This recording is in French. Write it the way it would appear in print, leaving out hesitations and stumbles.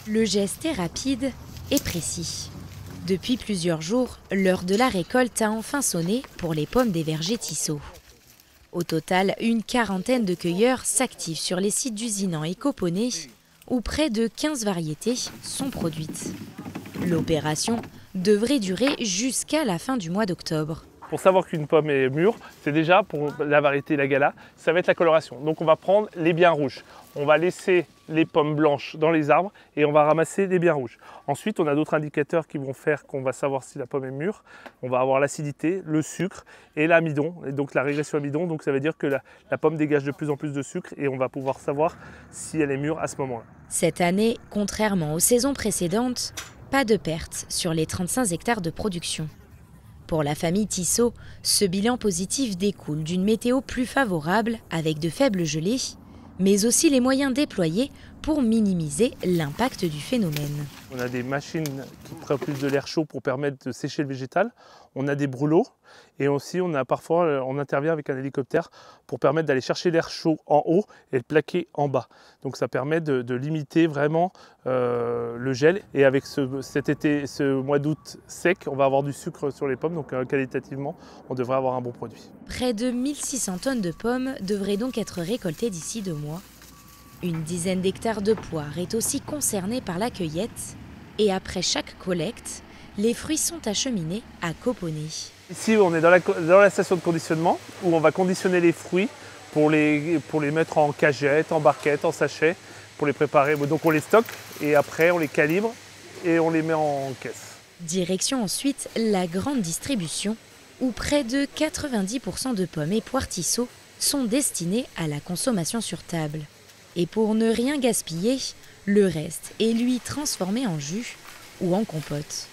Le geste est rapide et précis. Depuis plusieurs jours, l'heure de la récolte a enfin sonné pour les pommes des vergers Tissot. Au total, une quarantaine de cueilleurs s'activent sur les sites d'Usinant et Coponnet, où près de 15 variétés sont produites. L'opération devrait durer jusqu'à la fin du mois d'octobre. Pour savoir qu'une pomme est mûre, c'est déjà pour la variété La Gala, ça va être la coloration. Donc on va prendre les biens rouges. On va laisser les pommes blanches dans les arbres et on va ramasser les biens rouges. Ensuite, on a d'autres indicateurs qui vont faire qu'on va savoir si la pomme est mûre. On va avoir l'acidité, le sucre et l'amidon, et donc la régression amidon. Donc ça veut dire que la pomme dégage de plus en plus de sucre et on va pouvoir savoir si elle est mûre à ce moment-là. Cette année, contrairement aux saisons précédentes, pas de perte sur les 35 hectares de production. Pour la famille Tissot, ce bilan positif découle d'une météo plus favorable avec de faibles gelées, mais aussi les moyens déployés pour minimiser l'impact du phénomène. On a des machines qui propulsent de l'air chaud pour permettre de sécher le végétal. On a des brûlots et aussi on intervient avec un hélicoptère pour permettre d'aller chercher l'air chaud en haut et le plaquer en bas. Donc ça permet de limiter vraiment le gel. Et avec ce mois d'août sec, on va avoir du sucre sur les pommes, donc qualitativement, on devrait avoir un bon produit. Près de 1600 tonnes de pommes devraient donc être récoltées d'ici 2 mois. Une dizaine d'hectares de poires est aussi concernée par la cueillette. Et après chaque collecte, les fruits sont acheminés à Coponnet. Ici, on est dans la station de conditionnement où on va conditionner les fruits pour les mettre en cagette, en barquette, en sachet, pour les préparer. Donc on les stocke et après on les calibre et on les met en caisse. Direction ensuite la grande distribution où près de 90% de pommes et poires Tissot sont destinés à la consommation sur table. Et pour ne rien gaspiller, le reste est lui transformé en jus ou en compote.